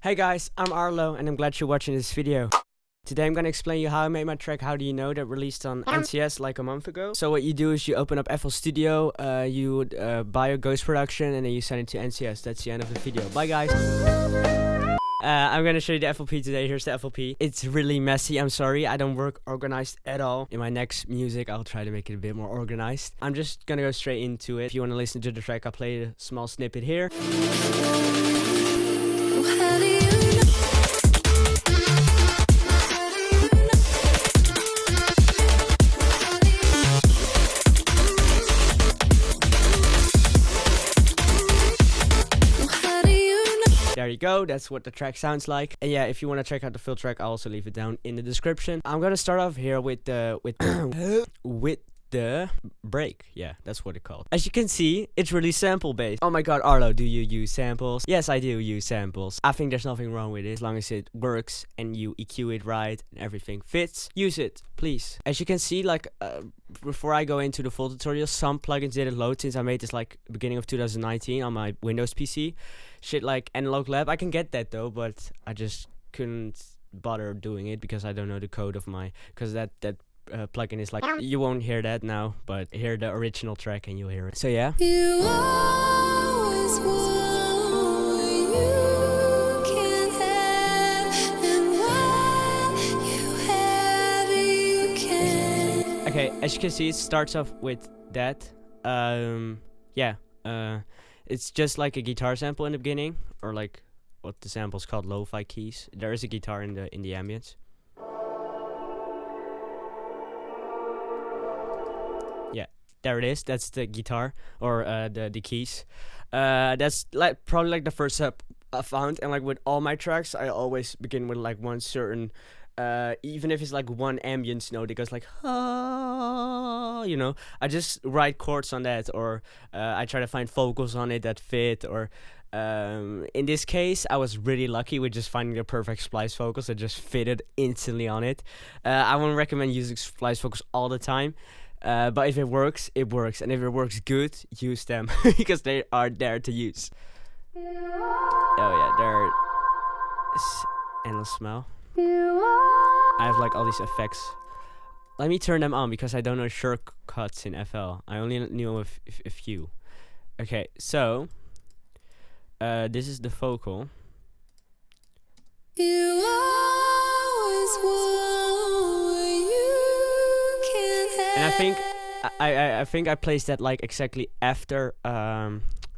Hey guys, I'm Arlo and I'm glad you're watching this video. Today I'm gonna explain you how I made my track How Do You Know that released on NCS like a month ago. So what you do is you open up FL Studio, you would buy a Ghost production and then you send it to NCS. That's the end of the video. Bye guys! I'm gonna show you the FLP today. Here's the FLP. It's really messy, I'm sorry. I don't work organized at all. In my next music, I'll try to make it a bit more organized. I'm just gonna go straight into it. If you wanna listen to the track, I'll play a small snippet here. There you go, that's what the track sounds like. And yeah, if you want to check out the full track, I'll also leave it down in the description. I'm gonna start off here with the with the break. Yeah, that's what it's called. As you can see, it's really sample based. Oh my god, Arlo, do you use samples? Yes, I do use samples. I think there's nothing wrong with it as long as it works and you EQ it right and everything fits. Use it, please. As you can see, like before I go into the full tutorial, some plugins didn't load since I made this like beginning of 2019 on my Windows PC. Shit like Analog Lab, I can get that though, but I just couldn't bother doing it because I don't know the code of my, because that plugin is like, you won't hear that now, but hear the original track and you'll hear it. So yeah. You always want what you can have, and when you have it, you can. Okay, as you can see, it starts off with that. It's just like a guitar sample in the beginning, or like what the sample's called, lo-fi keys. There is a guitar in the ambience. Yeah, there it is. That's the guitar, or the keys. That's like probably like the first step I found, and like with all my tracks, I always begin with like one certain. Even if it's like one ambience note, it goes like, you know, I just write chords on that, or I try to find vocals on it that fit, or in this case, I was really lucky with just finding the perfect splice vocals that just fitted instantly on it. I won't recommend using splice vocals all the time, but if it works, it works, and if it works good, use them, because they are there to use. Oh yeah, they're endless smell. I have like all these effects. Let me turn them on because I don't know shortcuts in FL. I only knew a few. Okay, so this is the vocal. You always want what you can have. And I think I placed that like exactly after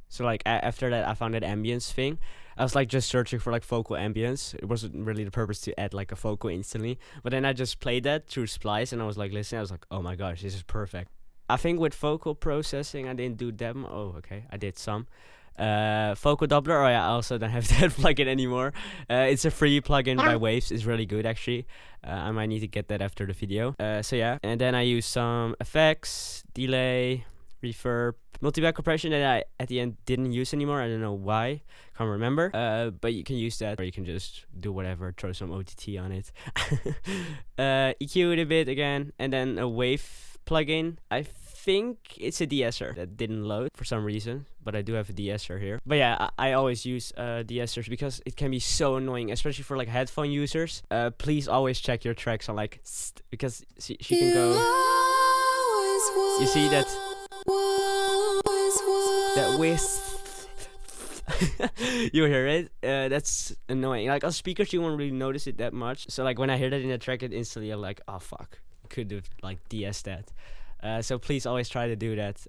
so like after that I found that ambience thing. I was like just searching for like vocal ambience. It wasn't really the purpose to add like a vocal instantly. But then I just played that through Splice and I was like listening. I was like, oh my gosh, this is perfect. I think with vocal processing, I didn't do them. Oh, okay. I did some. Vocal Doubler. Oh yeah, I also don't have that plugin anymore. It's a free plugin by Waves. It's really good actually. I might need to get that after the video. So yeah. And then I use some effects, delay, reverb, multiback compression that I at the end didn't use anymore. I don't know why, can't remember. But you can use that, or you can just do whatever, throw some OTT on it. EQ it a bit again, and then a wave plugin. I think it's a de-esser that didn't load for some reason, but I do have a de-esser here. But yeah, I always use de-essers because it can be so annoying, especially for like headphone users. Please always check your tracks on like because she can go. You see that? That whiz. You hear it? That's annoying. Like on speakers, you won't really notice it that much. So like when I hear that in the track, it instantly I'm like, oh fuck, could have like de-essed that. So please always try to do that.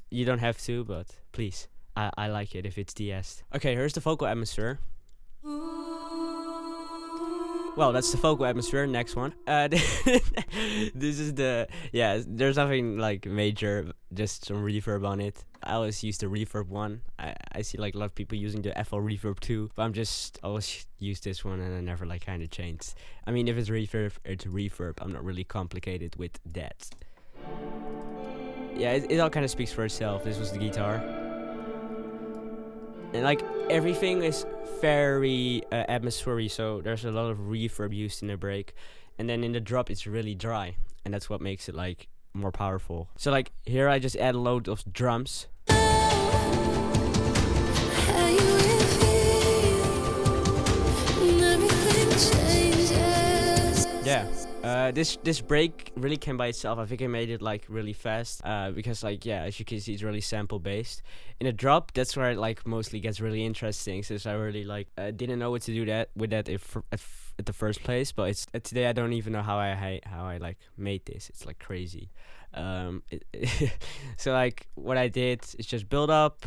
You don't have to, but please. I like it if it's de-essed. Okay, here's the vocal atmosphere. Well, that's the vocal atmosphere. Next one. This is the, yeah, there's nothing like major, just some reverb on it. I always use the reverb one. I see like a lot of people using the FL Reverb too, but I'm just always use this one and I never like kind of changed. I mean, if it's reverb, it's reverb. I'm not really complicated with that. Yeah, it all kind of speaks for itself. This was the guitar. And like everything is very atmospheric, so there's a lot of reverb used in the break, and then in the drop it's really dry, and that's what makes it like more powerful. So like here I just add a load of drums. This break really came by itself. I think I made it like really fast because like yeah, as you can see, it's really sample based. In a drop, that's where it like mostly gets really interesting, since I really like didn't know what to do with that at the first place. But it's today I don't even know how I like made this. It's like crazy. So like what I did is just build up.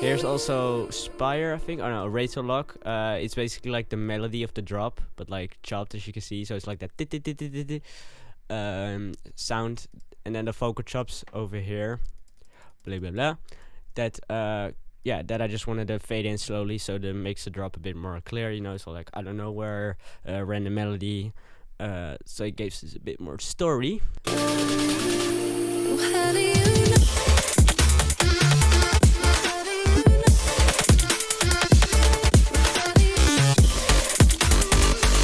Here's also Spire, I think. Oh no, Rachel Lock. It's basically like the melody of the drop, but like chopped, as you can see. So it's like that sound, and then the vocal chops over here. Blah blah blah. That yeah, that I just wanted to fade in slowly, so that makes the drop a bit more clear. You know, so like I don't know where random melody. So it gives us a bit more story.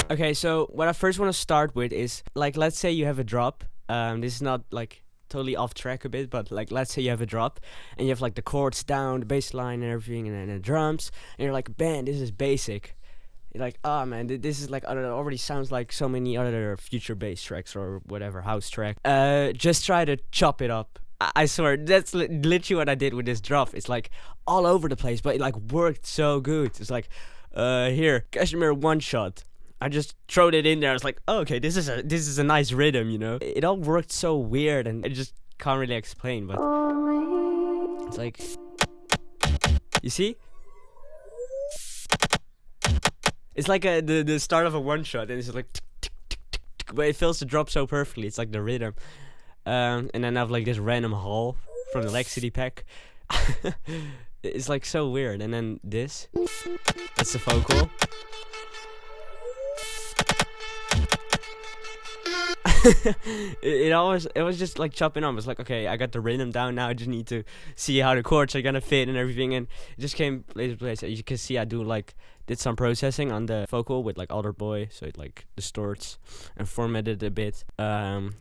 Okay, so what I first want to start with is, like, let's say you have a drop. This is not, like, totally off track a bit, but, like, let's say you have a drop, and you have, like, the chords down, the bass line and everything, and then the drums, and you're like, man, this is basic. You're like, oh, man, this is, like, I don't know, already sounds like so many other future bass tracks or whatever, house track. Just try to chop it up. I swear, that's literally what I did with this drop. It's, like, all over the place, but it, like, worked so good. It's like, here, Kashmir one shot. I just throwed it in there. I was like, oh, okay, this is a nice rhythm, you know. It all worked so weird, and I just can't really explain. But it's like, you see, it's like the start of a one shot, and it's just like, tick, tick, tick, tick, tick, but it fills the drop so perfectly. It's like the rhythm, and then I have like this random haul from the Laxity pack. It's like so weird, and then this, that's the vocal. It was just like chopping on. It was like, okay, I got the rhythm down now. I just need to see how the chords are gonna fit and everything, and it just came later place. You can see I did some processing on the vocal with like Alder Boy, so it like distorts and formatted a bit.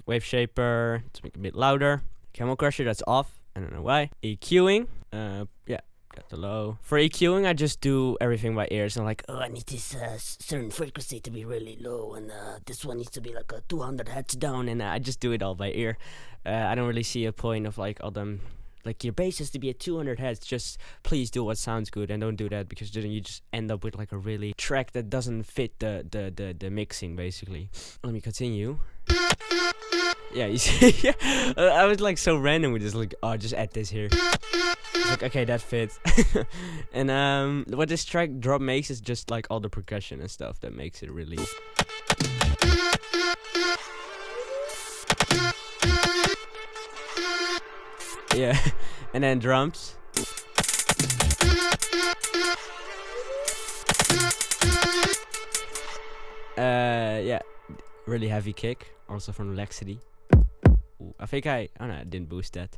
Wave shaper to make it a bit louder. Camel Crusher, that's off. I don't know why. EQing, yeah. Got the low. For EQing, I just do everything by ear. So I'm like, oh, I need this certain frequency to be really low, and this one needs to be like a 200 hertz down, and I just do it all by ear. I don't really see a point of like all them, like your bass has to be at 200 hertz. Just please do what sounds good, and don't do that, because then you just end up with like a really track that doesn't fit the mixing basically. Let me continue. Yeah, you see, I was like so random with this, like, oh, just add this here. It's like, okay, that fits. And what this track drop makes is just like all the percussion and stuff that makes it really. Yeah, and then drums. Yeah, really heavy kick, also from Laxity. Ooh, I think I didn't boost that.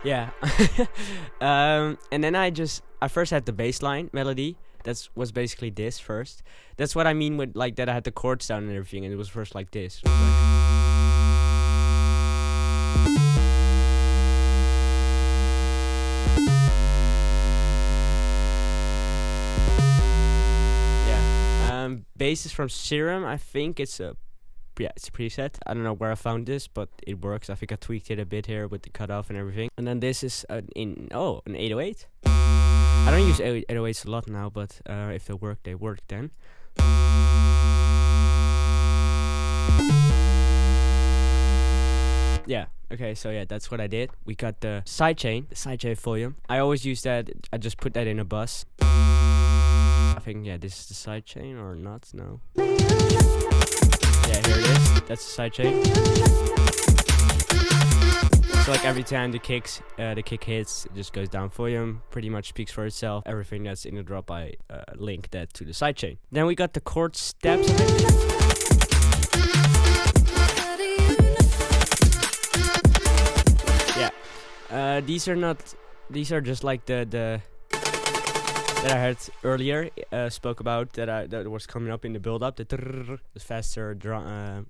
Yeah. And then I first had the bass line melody. That was basically this first. That's what I mean with like that I had the chords down and everything, and it was first like this. Bass is from Serum. I think it's a preset. I don't know where I found this, but it works. I think I tweaked it a bit here with the cutoff and everything. And then this is an 808. I don't use 808s a lot now, but if they work then. Yeah. Okay, so yeah, that's what I did. We got the sidechain volume. I always use that. I just put that in a bus. I think, yeah, this is the sidechain or not? No. Yeah, here it is. That's the sidechain. So like every time the kick hits, it just goes down volume. Pretty much speaks for itself. Everything that's in the drop, I link that to the sidechain. Then we got the chord steps. Yeah. These are just like the that I heard earlier, spoke about that was coming up in the build-up, the faster rhythm.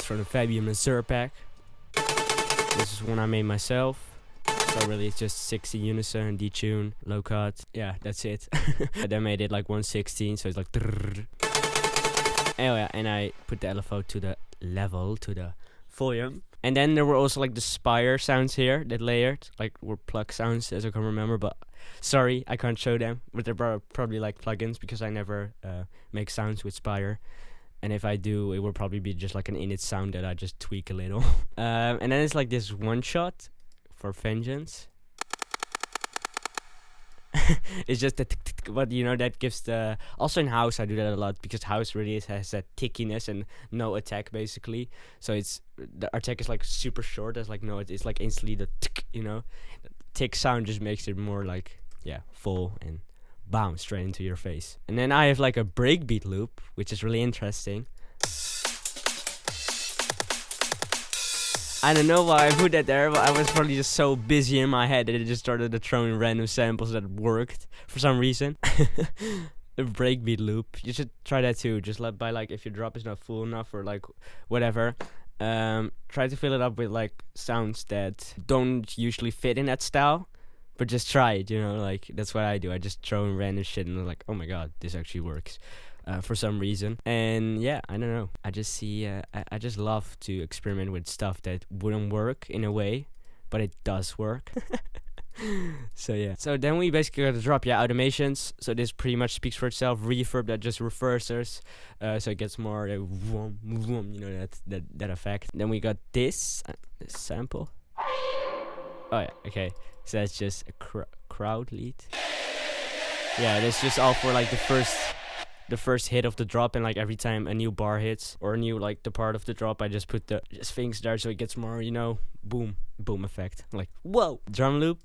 from the Fabian Mazur pack. This is one I made myself. So really it's just 16 unison, detune, low cut. Yeah, that's it. I then made it like 116, so it's like anyway, and I put the LFO to the level, to the volume. And then there were also like the Spire sounds here that layered, like were plug sounds as I can remember, but sorry, I can't show them. But they're probably like plugins because I never make sounds with Spire. And if I do, it will probably be just like an init sound that I just tweak a little. And then it's like this one shot for Vengeance. It's just that, but you know, that gives the, also in house I do that a lot because house really has that tickiness and no attack basically. So it's, the attack is like super short. There's like no, it's like instantly the tick, you know, the tick sound just makes it more like, yeah, full and bounce straight into your face. And then I have like a breakbeat loop, which is really interesting. I don't know why I put that there, but I was probably just so busy in my head that it just started throwing random samples that worked for some reason. A breakbeat loop. You should try that too. Just by like if your drop is not full enough or like whatever. Try to fill it up with like sounds that don't usually fit in that style. But just try it, you know, like that's what I do. I just throw in random shit and I'm like, oh my god, this actually works. For some reason. And yeah, I don't know. I just see, I just love to experiment with stuff that wouldn't work in a way, but it does work. So yeah. So then we basically got the drop, yeah, automations. So this pretty much speaks for itself. Reverb that just reverses, so it gets more, vroom, vroom, you know, that effect. Then we got this sample. Oh yeah, okay. So that's just a crowd lead. Yeah, that's just all for like the first hit of the drop, and like every time a new bar hits or a new like the part of the drop, I just put the things there so it gets more, you know, boom effect, like whoa. Drum loop.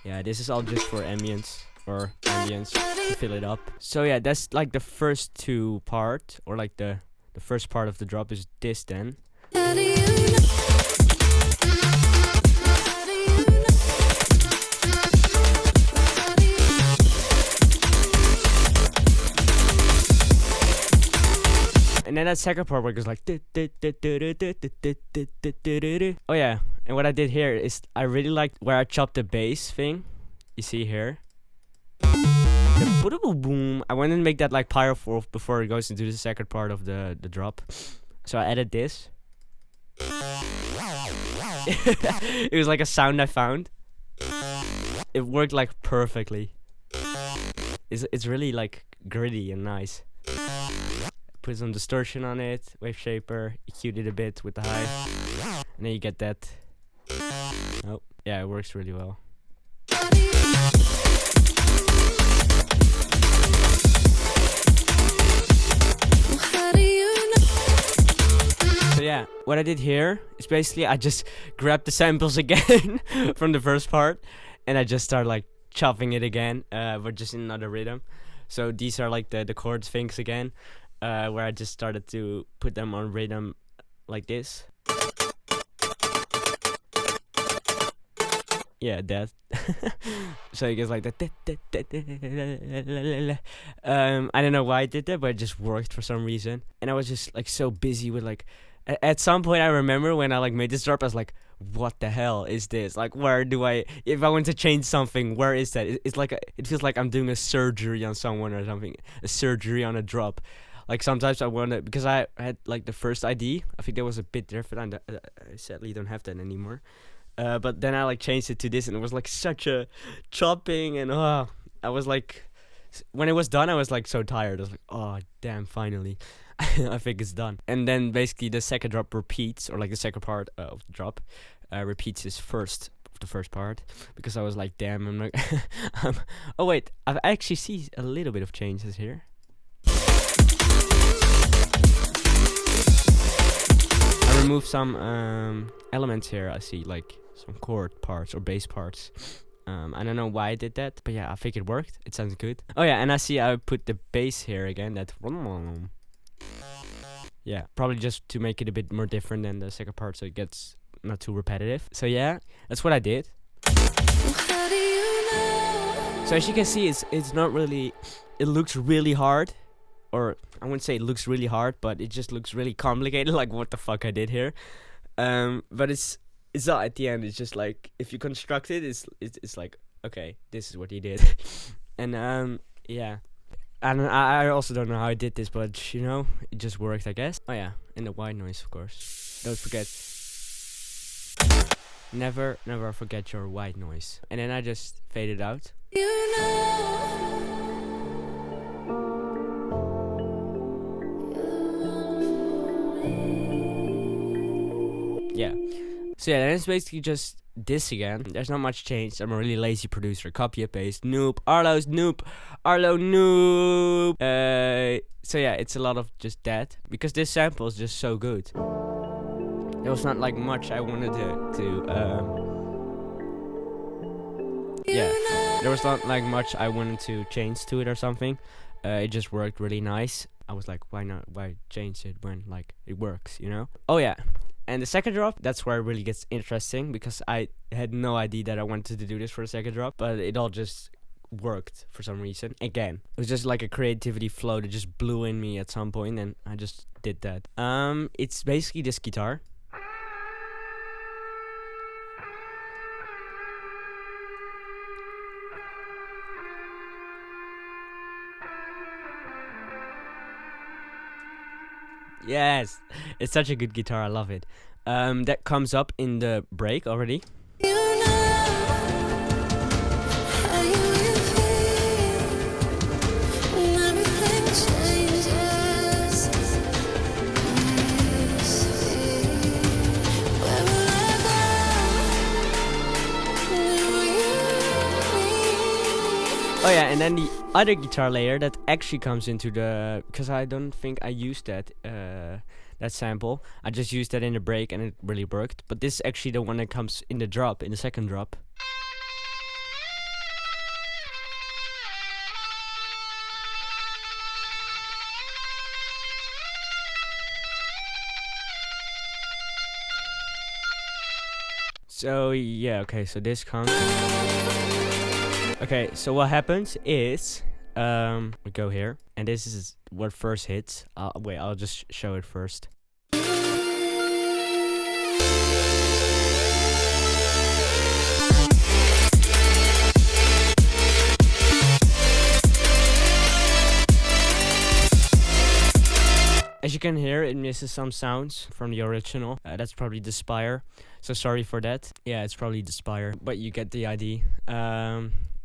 Yeah, this is all just for ambience to fill it up. So yeah, that's like the first two part, or like the first part of the drop is this then. And then that second part where it goes like oh yeah, and what I did here is I really liked where I chopped the bass thing. You see here, the boom. I wanted to make that like powerful before it goes into the second part of the drop. So I added this. It was like a sound I found. It worked like perfectly. It's really like gritty and nice. Put some distortion on it, wave shaper, EQ'd it a bit with the high, and then you get that. Oh, yeah, it works really well. So yeah, what I did here is basically I just grabbed the samples again from the first part, and I just started like chopping it again, but just in another rhythm. So these are like the chord things again. Where I just started to put them on rhythm like this. Yeah, that. So it goes like that. I don't know why I did that, but it just worked for some reason. And I was just like so busy with like, at some point I remember when I like made this drop, I was like, what the hell is this? Like, where do if I want to change something, where is that? It's like, it feels like I'm doing a surgery on someone or something, a surgery on a drop. Like sometimes I wanna, because I had like the first ID, I think that was a bit different. I sadly don't have that anymore. But then I like changed it to this, and it was like such a chopping, and I was like, when it was done, I was like so tired. I was like, oh damn, finally, I think it's done. And then basically the second drop repeats, or like the second part of the drop repeats the first part, because I was like, damn, I'm not. Oh wait, I actually see a little bit of changes here. I removed some elements here. I see like some chord parts or bass parts. I don't know why I did that, but yeah, I think it worked. It sounds good. Oh yeah, and I see I put the bass here again. That yeah, probably just to make it a bit more different than the second part, so it gets not too repetitive. So yeah, that's what I did. So as you can see, it's not really. It looks really hard. or I wouldn't say it looks really hard, but it just looks really complicated. Like what the fuck I did here. But it's not at the end. It's just like if you construct it, it's like okay, this is what he did, and yeah. And I also don't know how I did this, but you know, it just worked, I guess. Oh yeah, and the white noise, of course. Don't forget. Never forget your white noise. And then I just fade it out. You know. Yeah. So yeah, then it's basically just this again. There's not much change. I'm a really lazy producer. Copy and paste. Noob. Arlo's noob. Arlo noob. So yeah, it's a lot of just that. Because this sample is just so good. There was not like much I wanted yeah, there was not like much I wanted to change to it or something. It just worked really nice. I was like, why not? Why change it when like it works, you know? Oh yeah, and the second drop, that's where it really gets interesting because I had no idea that I wanted to do this for the second drop, but it all just worked for some reason. Again, it was just like a creativity flow that just blew in me at some point, and I just did that. It's basically this guitar. Yes, it's such a good guitar. I love it. That comes up in the break already. You Oh yeah, and then the other guitar layer that actually comes into the, because I don't think I used that that sample. I just used that in the break and it really worked. But this is actually the one that comes in the drop, in the second drop. So yeah, okay, so this comes. Okay, so what happens is we go here, and this is what first hits. Wait, I'll just show it first. As you can hear, it misses some sounds from the original. That's probably the Spire, so sorry for that. Yeah, it's probably the Spire, but you get the idea.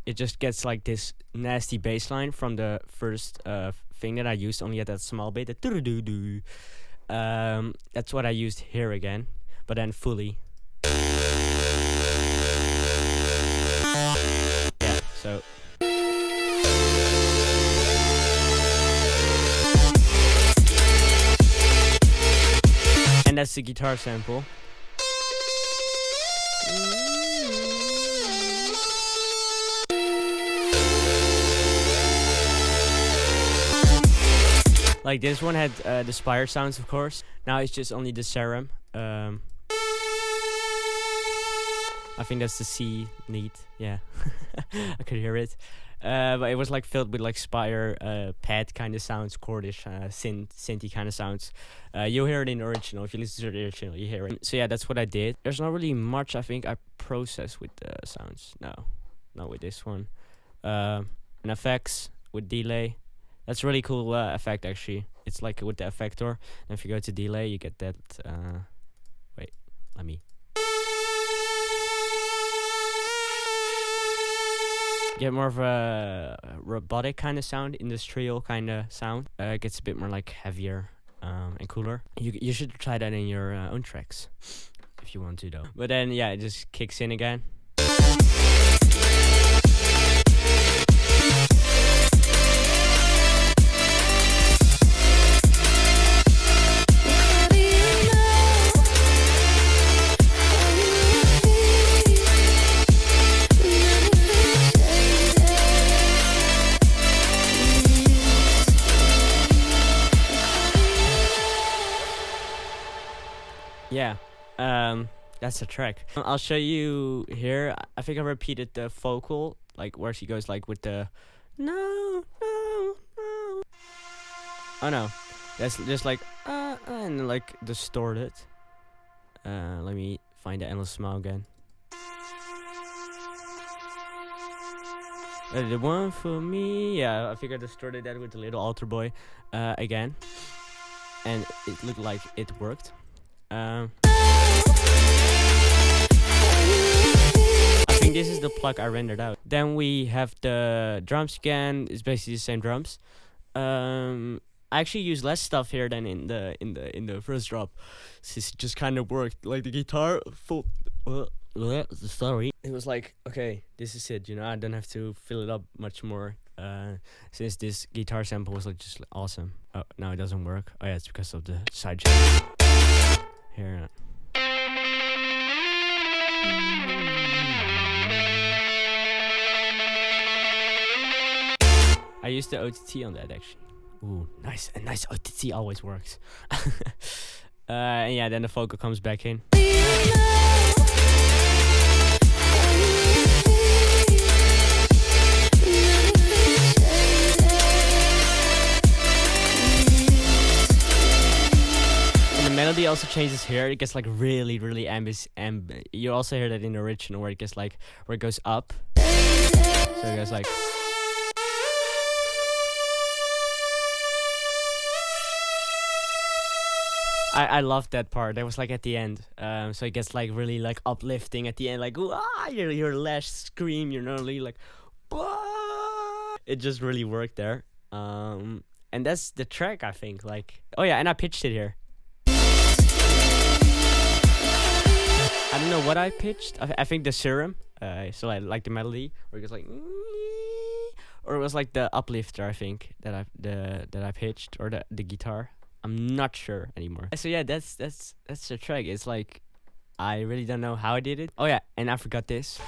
It just gets like this nasty bass line from the first thing that I used, only at that small bit. That's what I used here again, but then fully. Yeah, so. And that's the guitar sample. Like this one had the Spire sounds, of course. Now it's just only the Serum. I think that's the C neat. Yeah, I could hear it. But it was like filled with like Spire pad kind of sounds, chordish, synthy kind of sounds. You'll hear it in the original. If you listen to the original, you hear it. So yeah, that's what I did. There's not really much I think I processed with the sounds. No, not with this one. And effects with delay. That's a really cool effect actually. It's like with the effector. And if you go to delay, you get that. Wait, let me. Get more of a robotic kind of sound, industrial kind of sound. It gets a bit more like heavier and cooler. You should try that in your own tracks if you want to though. But then yeah, it just kicks in again. Yeah, that's the track. I'll show you here. I think I repeated the vocal, like where she goes like with the no, no, no. Oh no, that's just like and like distorted. Let me find the endless smile again. The one for me, yeah, I think I distorted that with the little altar boy again, and it looked like it worked. I think this is the plug I rendered out. Then we have the drums again. It's basically the same drums. I actually use less stuff here than in the first drop. This just kind of worked. Like the guitar full. Sorry. It was like, okay, this is it. You know, I don't have to fill it up much more. Since this guitar sample was like just awesome. Oh, no, it doesn't work. Oh yeah, it's because of the side chain. Here. I used the OTT on that actually. Ooh, nice. A nice OTT always works. And yeah, then the vocal comes back in. Melody also changes here. It gets like really ambitious, and you also hear that in the original where it gets like where it goes up. So it goes like. I loved that part. That was like at the end. So it gets like really like uplifting at the end, like your last scream. You're normally like, Wah! It just really worked there. And that's the track, I think. Like, oh yeah, and I pitched it here. I don't know what I pitched. I think the serum. So like the melody, where it goes like, or it was like the uplifter. I think that I pitched, or the guitar. I'm not sure anymore. So yeah, that's the track. It's like I really don't know how I did it. Oh yeah, and I forgot this.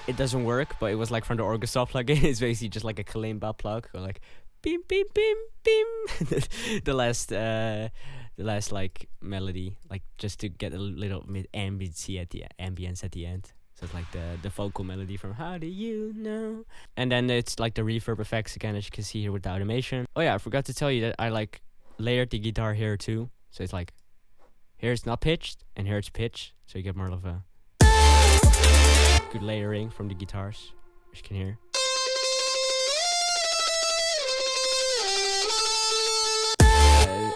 It doesn't work, but it was like from the Orchesaw plugin. It's basically just like a kalimba plug, or like bim bim bim bim. the last like melody, like just to get a little bit ambience at the end. So it's like the vocal melody from How Do You Know? And then it's like the reverb effects again, as you can see here with the automation. Oh yeah, I forgot to tell you that I like layered the guitar here too. So it's like here it's not pitched and here it's pitched. So you get more of a good layering from the guitars, as you can hear.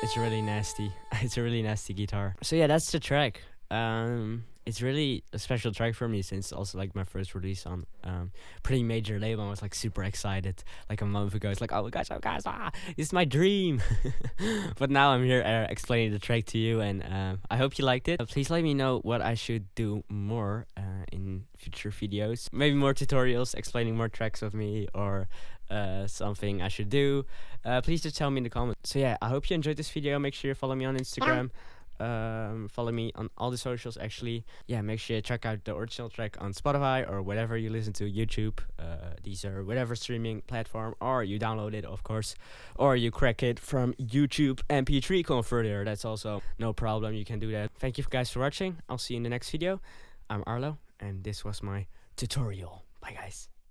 It's really nasty. It's a really nasty guitar. So yeah, that's the track. It's really a special track for me, since it's also like my first release on pretty major label. I was like super excited like a month ago. It's like, oh my gosh, this is my dream. But now I'm here explaining the track to you, and I hope you liked it. Please let me know what I should do more in future videos. Maybe more tutorials explaining more tracks of me, or something I should do. Please just tell me in the comments. So yeah, I hope you enjoyed this video. Make sure you follow me on Instagram. Follow me on all the socials actually. Yeah, make sure you check out the original track on Spotify or whatever you listen to, YouTube, Deezer, whatever streaming platform, or you download it of course, or you crack it from YouTube MP3 converter. That's also no problem, you can do that. Thank you guys for watching. I'll see you in the next video. I'm Arlo, and this was my tutorial. Bye guys.